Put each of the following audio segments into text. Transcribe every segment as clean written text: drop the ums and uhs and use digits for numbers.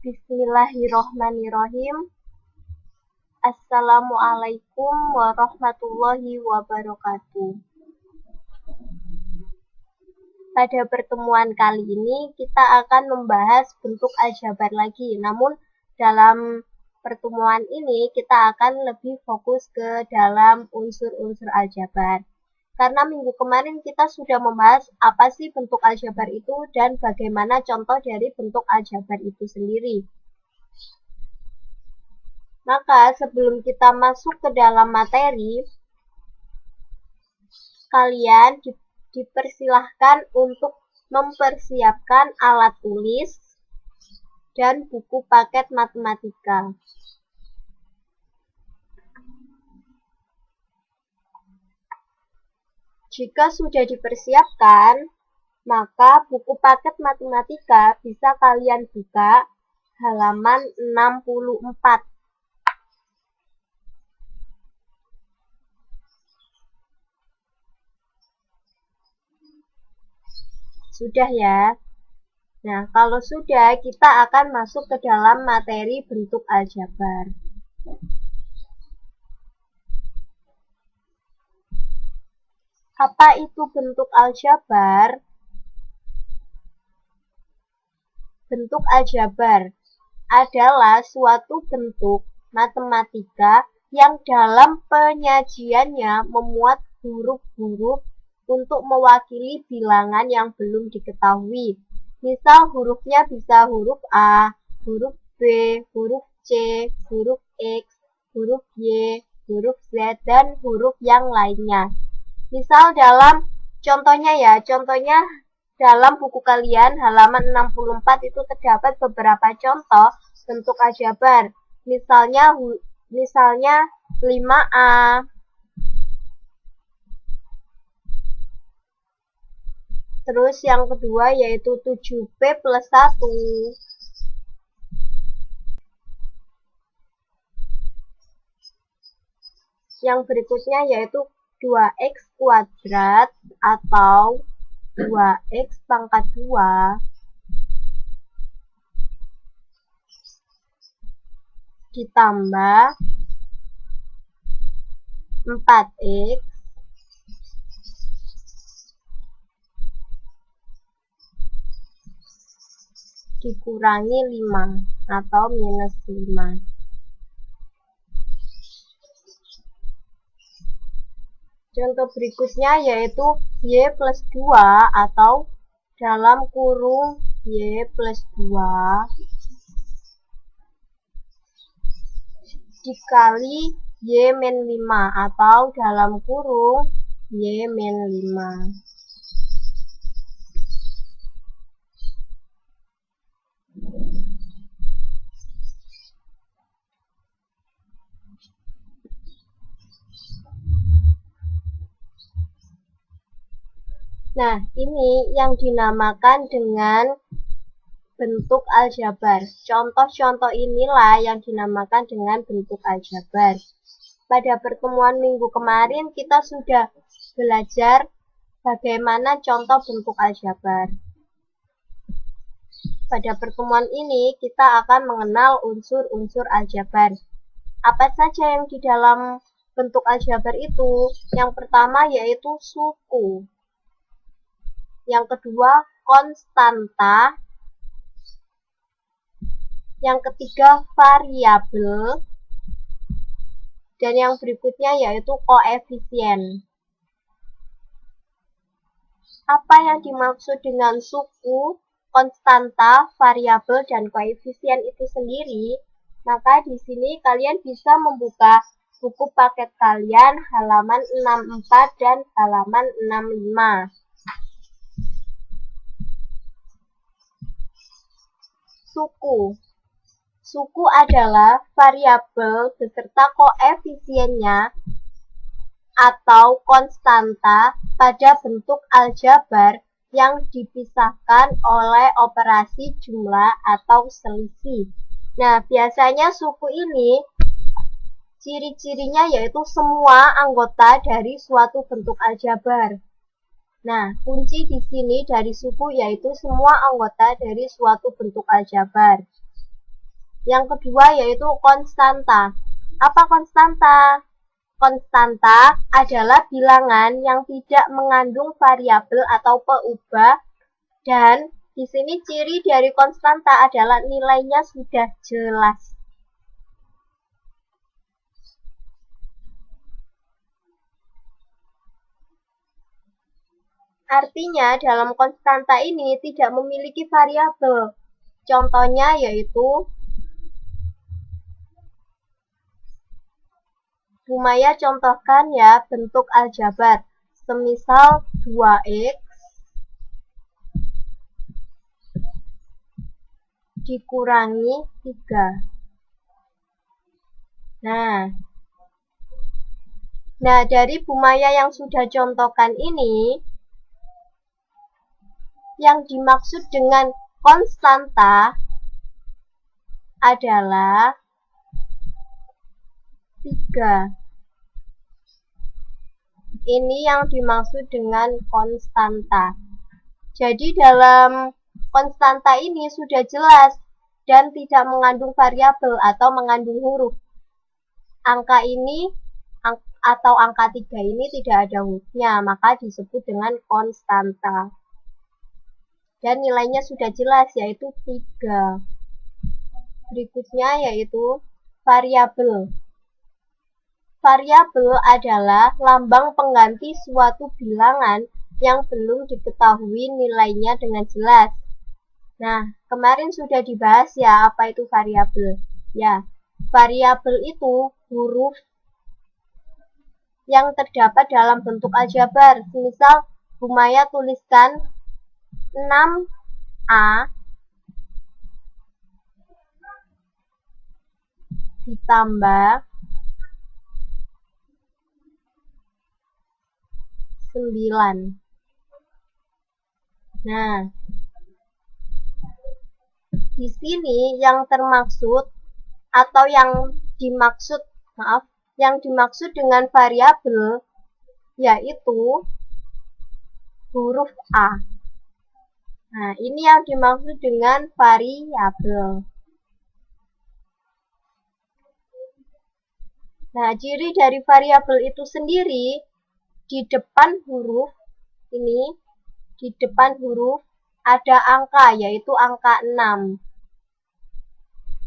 Bismillahirrohmanirrohim. Assalamualaikum warahmatullahi wabarakatuh. Pada pertemuan kali ini kita akan membahas bentuk aljabar lagi. Namun dalam pertemuan ini kita akan lebih fokus ke dalam unsur-unsur aljabar. Karena minggu kemarin kita sudah membahas apa sih bentuk aljabar itu dan bagaimana contoh dari bentuk aljabar itu sendiri. Maka sebelum kita masuk ke dalam materi, kalian dipersilahkan untuk mempersiapkan alat tulis dan buku paket matematika. Jika sudah dipersiapkan, maka buku paket matematika bisa kalian buka halaman 64. Sudah ya? Nah, kalau sudah, kita akan masuk ke dalam materi bentuk aljabar. Apa itu bentuk aljabar? Bentuk aljabar adalah suatu bentuk matematika yang dalam penyajiannya memuat huruf-huruf untuk mewakili bilangan yang belum diketahui. Misal hurufnya bisa huruf A, huruf B, huruf C, huruf X, huruf Y, huruf Z, dan huruf yang lainnya. Misal dalam contohnya dalam buku kalian halaman 64 itu terdapat beberapa contoh bentuk aljabar. Misalnya 5A. Terus yang kedua yaitu 7B plus 1. Yang berikutnya yaitu 2x kuadrat atau 2x pangkat 2 ditambah 4x dikurangi 5 atau minus 5. Contoh berikutnya yaitu Y plus 2 atau dalam kurung Y plus 2 dikali Y min 5 atau dalam kurung Y min 5. Nah, ini yang dinamakan dengan bentuk aljabar. Contoh-contoh inilah yang dinamakan dengan bentuk aljabar. Pada pertemuan minggu kemarin kita sudah belajar bagaimana contoh bentuk aljabar. Pada pertemuan ini kita akan mengenal unsur-unsur aljabar. Apa saja yang di dalam bentuk aljabar itu? Yang pertama yaitu suku. Yang kedua, konstanta. Yang ketiga, variabel. Dan yang berikutnya yaitu koefisien. Apa yang dimaksud dengan suku, konstanta, variabel, dan koefisien itu sendiri? Maka di sini kalian bisa membuka buku paket kalian halaman 64 dan halaman 65. Suku adalah variabel beserta koefisiennya atau konstanta pada bentuk aljabar yang dipisahkan oleh operasi jumlah atau selisih. Nah, biasanya suku ini ciri-cirinya yaitu semua anggota dari suatu bentuk aljabar. Nah, kunci di sini dari suku yaitu semua anggota dari suatu bentuk aljabar. Yang kedua yaitu konstanta. Apa konstanta? Konstanta adalah bilangan yang tidak mengandung variabel atau peubah, dan di sini ciri dari konstanta adalah nilainya sudah jelas. Artinya dalam konstanta ini tidak memiliki variabel. Contohnya yaitu Bu Maya contohkan ya bentuk aljabar. Semisal 2x dikurangi 3. Nah, dari Bu Maya yang sudah contohkan ini, yang dimaksud dengan konstanta adalah 3. Ini yang dimaksud dengan konstanta. Jadi dalam konstanta ini sudah jelas dan tidak mengandung variabel atau mengandung huruf. Angka ini atau angka 3 ini tidak ada hurufnya, maka disebut dengan konstanta. Dan nilainya sudah jelas, yaitu 3. Berikutnya yaitu variabel. Variabel adalah lambang pengganti suatu bilangan yang belum diketahui nilainya dengan jelas. Nah, kemarin sudah dibahas ya apa itu variabel. Ya, variabel itu huruf yang terdapat dalam bentuk aljabar. Misal, Bu Maya tuliskan 6A ditambah 9. Nah, di sini yang termaksud atau yang dimaksud dengan variabel yaitu huruf A. Nah, ini yang dimaksud dengan variabel. Nah, ciri dari variabel itu sendiri di depan huruf ini, di depan huruf ada angka, yaitu angka 6.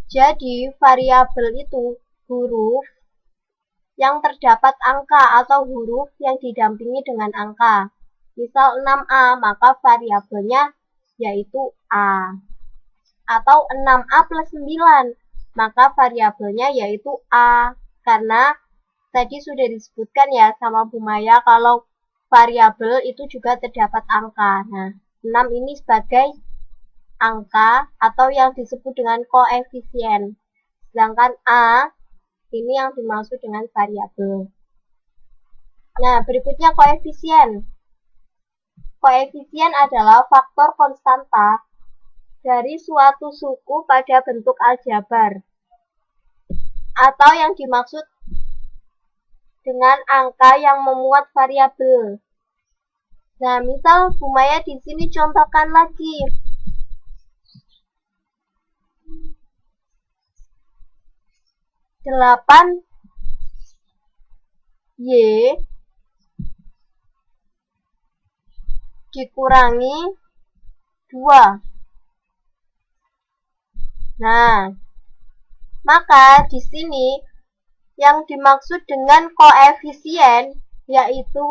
Jadi, variabel itu huruf yang terdapat angka atau huruf yang didampingi dengan angka. Misal 6A, maka variabelnya yaitu A. Atau 6A plus 9, maka variabelnya yaitu A. Karena tadi sudah disebutkan ya sama Bu Maya kalau variabel itu juga terdapat angka. Nah, 6 ini sebagai angka atau yang disebut dengan koefisien. Sedangkan A ini yang dimaksud dengan variabel. Nah, berikutnya koefisien. Koefisien adalah faktor konstanta dari suatu suku pada bentuk aljabar, atau yang dimaksud dengan angka yang memuat variabel. Nah, misal Bu Maya di sini contohkan lagi. 8Y dikurangi 2. Nah, maka di sini yang dimaksud dengan koefisien yaitu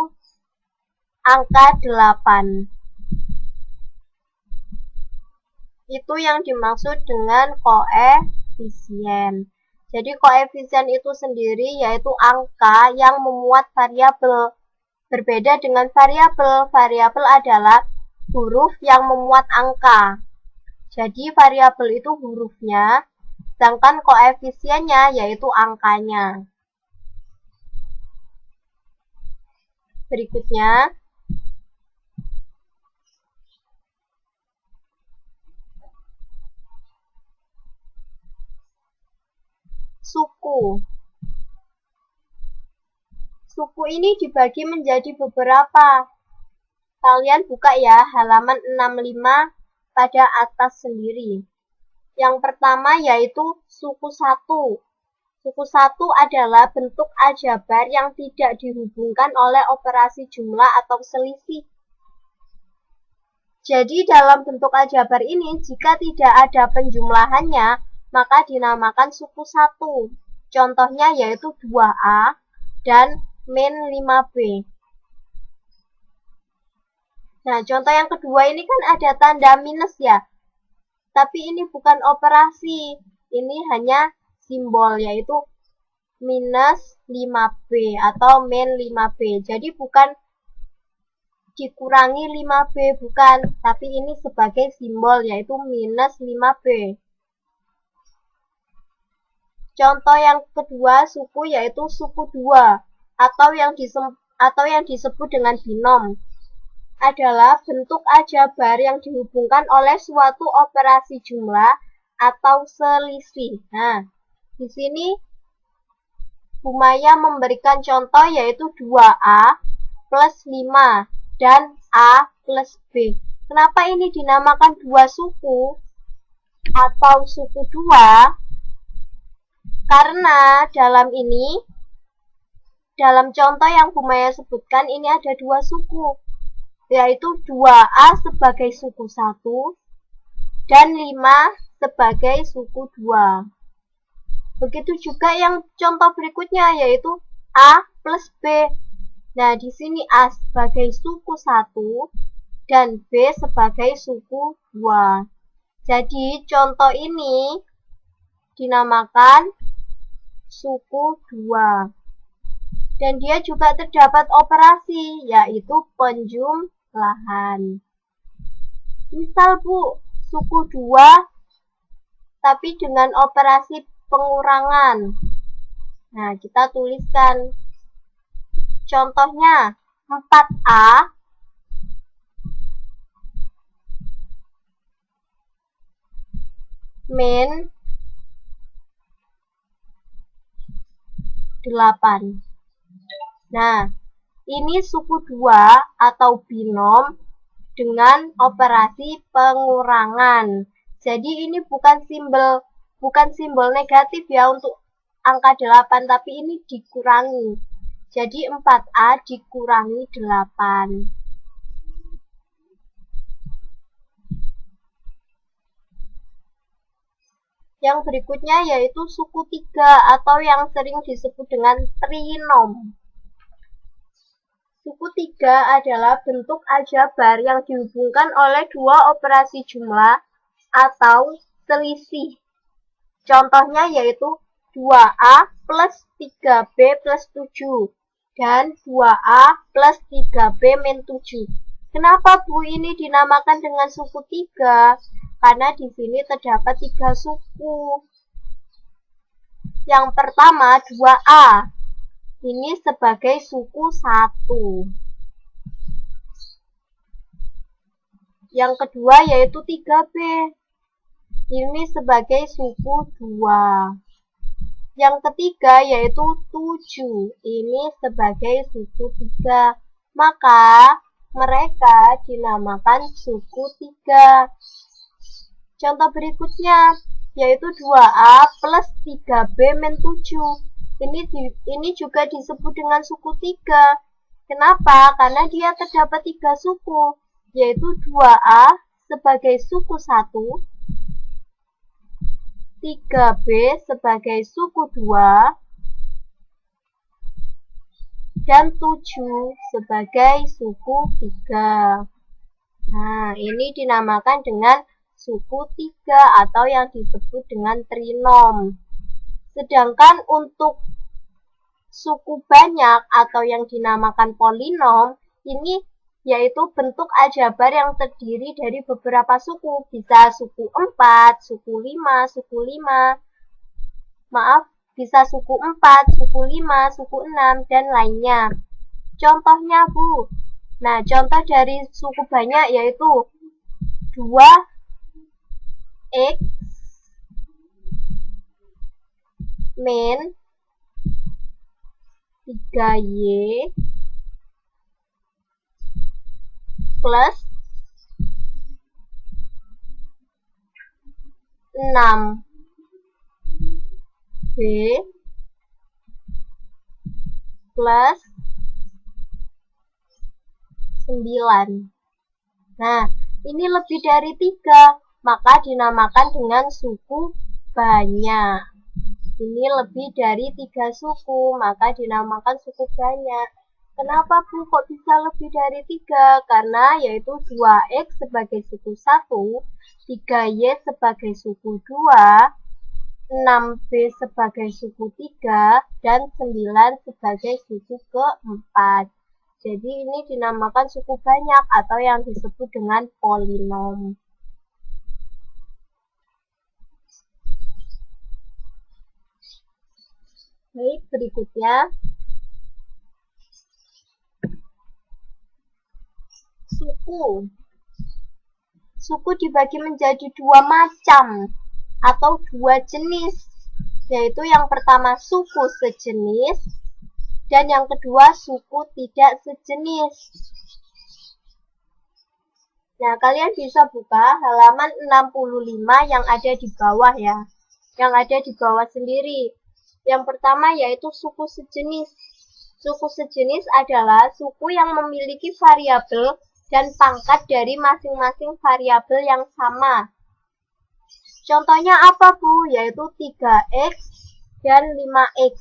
angka 8. Itu yang dimaksud dengan koefisien. Jadi koefisien itu sendiri yaitu angka yang memuat variabel. Berbeda dengan variabel. Variabel adalah huruf yang memuat angka. Jadi variabel itu hurufnya, sedangkan koefisiennya yaitu angkanya. Berikutnya, suku. Suku ini dibagi menjadi beberapa. Kalian buka ya halaman 65 pada atas sendiri. Yang pertama yaitu suku 1. Suku 1 adalah bentuk aljabar yang tidak dihubungkan oleh operasi jumlah atau selisih. Jadi dalam bentuk aljabar ini, jika tidak ada penjumlahannya, maka dinamakan suku 1. Contohnya yaitu 2A dan min 5B. Nah, contoh yang kedua ini kan ada tanda minus ya. Tapi ini bukan operasi, ini hanya simbol yaitu minus 5B atau min 5B. Jadi bukan dikurangi 5B, bukan, tapi ini sebagai simbol yaitu minus 5B. Contoh yang kedua suku yaitu suku 2 atau yang disebut dengan binom adalah bentuk aljabar yang dihubungkan oleh suatu operasi jumlah atau selisih. Nah, di sini Bu Maya memberikan contoh yaitu 2A plus 5 dan A plus B. Kenapa ini dinamakan dua suku atau suku 2? Karena dalam contoh yang Bu Maya sebutkan ini ada dua suku, yaitu 2A sebagai suku 1 dan 5 sebagai suku 2. Begitu juga yang contoh berikutnya yaitu A plus B. Nah, di sini A sebagai suku 1 dan B sebagai suku 2. Jadi, contoh ini dinamakan suku 2. Dan dia juga terdapat operasi, yaitu penjumlahan. Misal Bu, suku 2 tapi dengan operasi pengurangan. Nah, kita tuliskan contohnya 4A min 8. Nah, ini suku 2 atau binom dengan operasi pengurangan. Jadi ini bukan simbol negatif ya untuk angka 8, tapi ini dikurangi. Jadi 4A dikurangi 8. Yang berikutnya yaitu suku 3 atau yang sering disebut dengan trinom. Suku 3 adalah bentuk aljabar yang dihubungkan oleh dua operasi jumlah atau selisih. Contohnya yaitu 2A plus 3B plus 7 dan 2A plus 3B min 7. Kenapa Bu ini dinamakan dengan suku 3? Karena di sini terdapat 3 suku. Yang pertama 2A. Ini sebagai suku 1. Yang kedua yaitu 3B. Ini sebagai suku 2. Yang ketiga yaitu 7. Ini sebagai suku 3. Maka mereka dinamakan suku 3. Contoh berikutnya yaitu 2A plus 3B min 7. Ini juga disebut dengan suku 3. Kenapa? Karena dia terdapat 3 suku, yaitu 2A sebagai suku 1, 3B sebagai suku 2, dan 7 sebagai suku 3. Nah, ini dinamakan dengan suku 3 atau yang disebut dengan trinom. Sedangkan untuk suku banyak atau yang dinamakan polinom, ini yaitu bentuk aljabar yang terdiri dari beberapa suku. Bisa suku 4, suku 5, suku 5. Maaf, bisa suku 4, suku 5, suku 6, dan lainnya. Contohnya Bu. Nah, contoh dari suku banyak yaitu 2X min 3Y plus 6B plus 9. Nah, ini lebih dari 3, maka dinamakan dengan suku banyak. Ini lebih dari 3 suku, maka dinamakan suku banyak. Kenapa Bu kok bisa lebih dari 3? Karena yaitu 2X sebagai suku 1, 3Y sebagai suku 2, 6B sebagai suku 3, dan 9 sebagai suku keempat. Jadi ini dinamakan suku banyak atau yang disebut dengan polinom. Baik, berikutnya suku. Suku dibagi menjadi 2 macam atau 2 jenis, yaitu yang pertama suku sejenis dan yang kedua suku tidak sejenis. Nah, kalian bisa buka halaman 65 yang ada di bawah ya. Yang ada di bawah sendiri. Yang pertama yaitu suku sejenis. Suku sejenis adalah suku yang memiliki variabel dan pangkat dari masing-masing variabel yang sama. Contohnya apa Bu? Yaitu 3X dan 5X.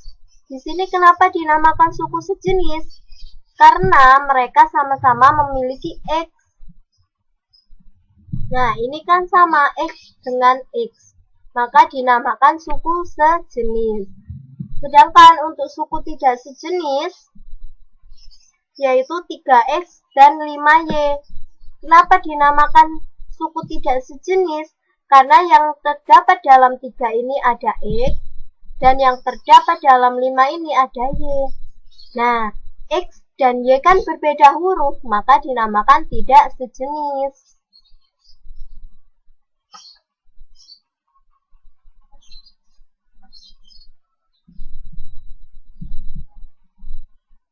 Di sini kenapa dinamakan suku sejenis? Karena mereka sama-sama memiliki X. Nah, ini kan sama X dengan X. Maka dinamakan suku sejenis. Sedangkan untuk suku tidak sejenis, yaitu 3X dan 5Y. Kenapa dinamakan suku tidak sejenis? Karena yang terdapat dalam 3 ini ada X, dan yang terdapat dalam 5 ini ada Y. Nah, X dan Y kan berbeda huruf, maka dinamakan tidak sejenis.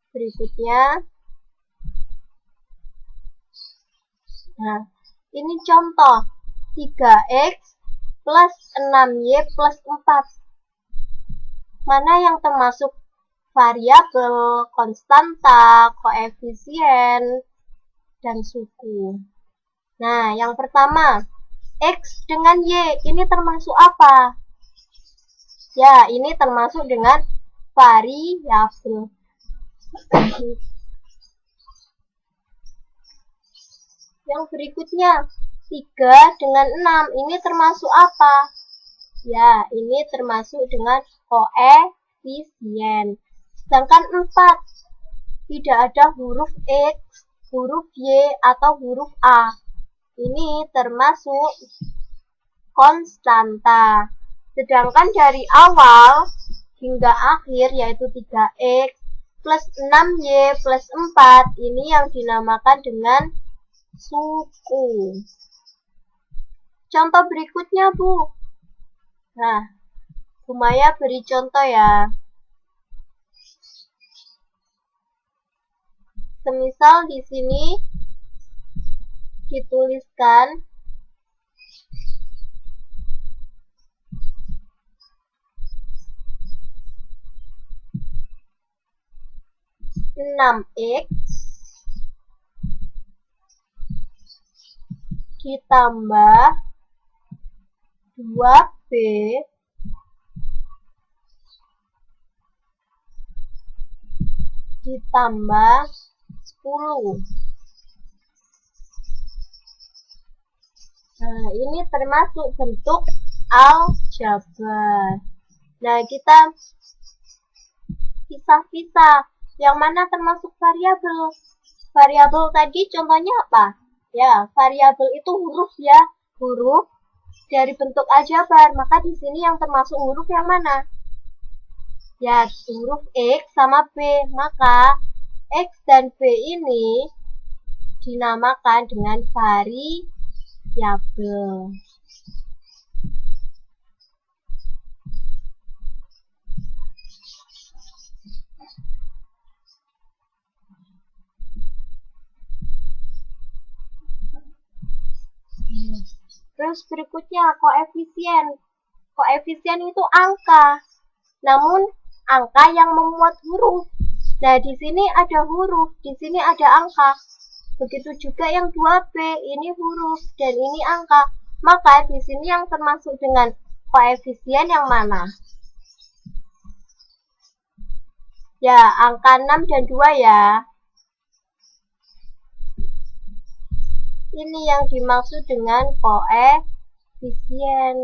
Berikutnya, nah, ini contoh 3X plus 6Y plus 4. Mana yang termasuk variabel, konstanta, koefisien, dan suku? Nah, yang pertama, X dengan Y, ini termasuk apa? Ya, ini termasuk dengan variabel. Yang berikutnya, 3 dengan 6, ini termasuk apa? Ya, ini termasuk dengan koefisien. Sedangkan 4, tidak ada huruf X, huruf Y, atau huruf A. Ini termasuk konstanta. Sedangkan dari awal hingga akhir, yaitu 3X plus 6Y plus 4, ini yang dinamakan dengan suku. Contoh berikutnya, Bu. Nah, Bu Maya beri contoh ya. Semisal di sini dituliskan 6X ditambah 2B ditambah 10. Nah, ini termasuk bentuk aljabar. Nah, kita pisah-pisah. Yang mana termasuk variabel? Variabel tadi contohnya apa? Ya, variabel itu huruf ya. Huruf dari bentuk aljabar. Maka di sini yang termasuk huruf yang mana? Ya, huruf X sama B. Maka X dan B ini dinamakan dengan variabel. Terus berikutnya koefisien. Koefisien itu angka. Namun angka yang memuat huruf. Nah, di sini ada huruf, di sini ada angka. Begitu juga yang 2B, ini huruf dan ini angka. Maka di sini yang termasuk dengan koefisien yang mana? Ya, angka 6 dan 2 ya. Ini yang dimaksud dengan koefisien.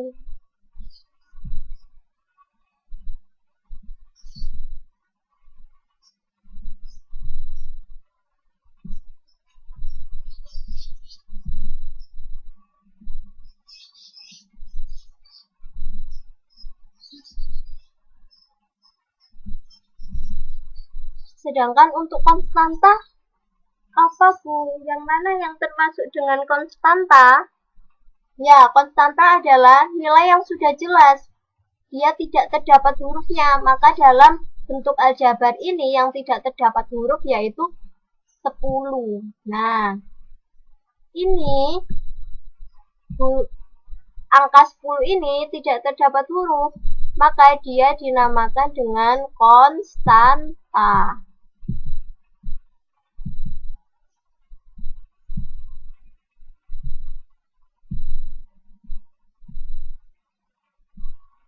Sedangkan untuk konstanta, apa Bu? Yang mana yang termasuk dengan konstanta? Ya, konstanta adalah nilai yang sudah jelas. Dia tidak terdapat hurufnya, maka dalam bentuk aljabar ini yang tidak terdapat huruf yaitu 10. Nah, ini angka 10 ini tidak terdapat huruf, maka dia dinamakan dengan konstanta.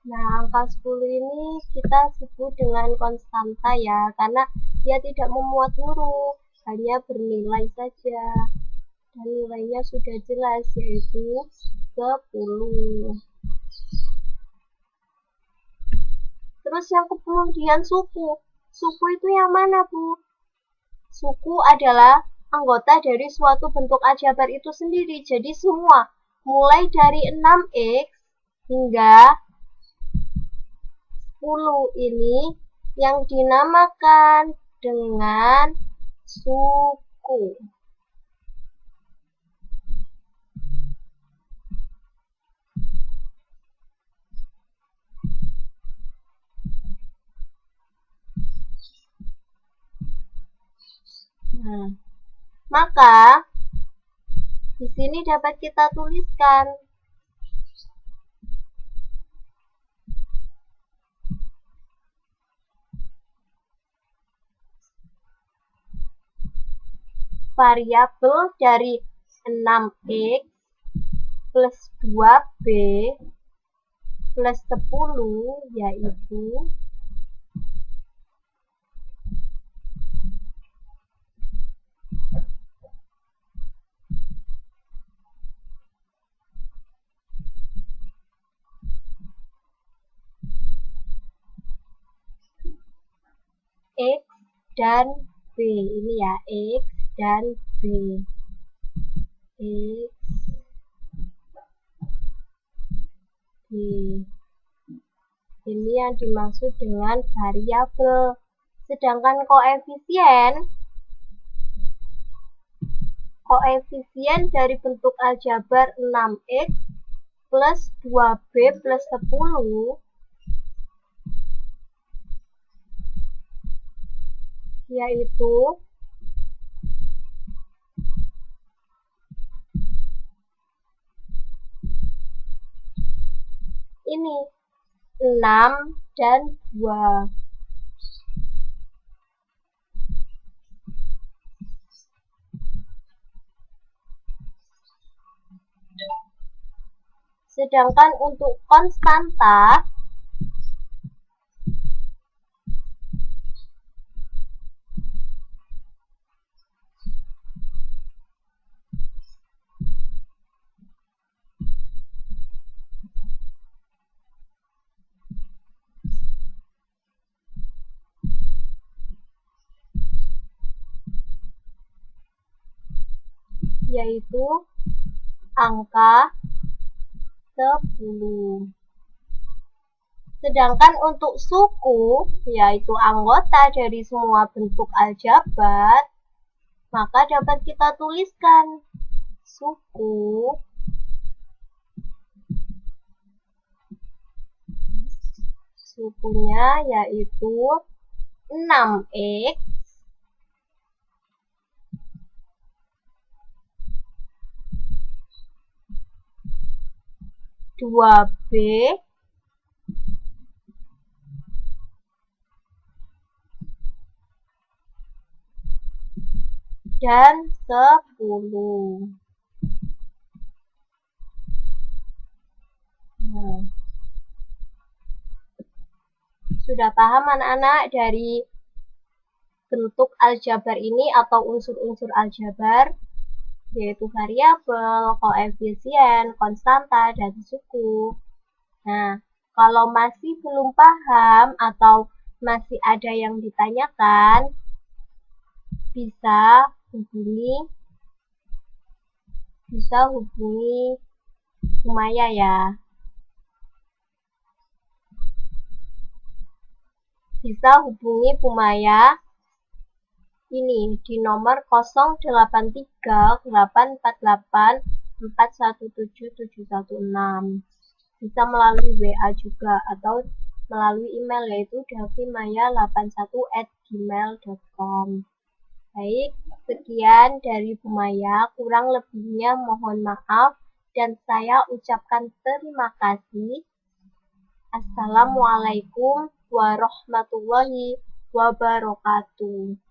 Nah, angka 10 ini kita sebut dengan konstanta ya, karena dia tidak memuat huruf, hanya bernilai saja. Dan nilainya sudah jelas, yaitu 10. Terus yang kemudian suku. Suku itu yang mana, Bu? Suku adalah anggota dari suatu bentuk aljabar itu sendiri. Jadi semua, mulai dari 6x hingga 10 ini yang dinamakan dengan suku. Nah, maka di sini dapat kita tuliskan variabel dari 6x plus 2b plus 10 yaitu X dan B. Ini ya, X dan B. X, B. Ini yang dimaksud dengan variabel. Sedangkan koefisien dari bentuk aljabar 6x plus 2b plus 10 yaitu ini 6 dan 2. Sedangkan untuk konstanta yaitu angka 10. Sedangkan untuk suku, yaitu anggota dari semua bentuk aljabar, maka dapat kita tuliskan suku sukunya yaitu 6x 2B, dan 10. Nah, sudah paham anak-anak dari bentuk aljabar ini atau unsur-unsur aljabar, yaitu variabel, koefisien, konstanta, dan suku. Nah, kalau masih belum paham atau masih ada yang ditanyakan, bisa hubungi Umaya ya. Bisa hubungi Umaya ini di nomor 083848417716. Bisa melalui WA juga atau melalui email yaitu davimaya81@gmail.com. Baik, sekian dari Bu Maya, kurang lebihnya mohon maaf dan saya ucapkan terima kasih. Assalamualaikum warahmatullahi wabarakatuh.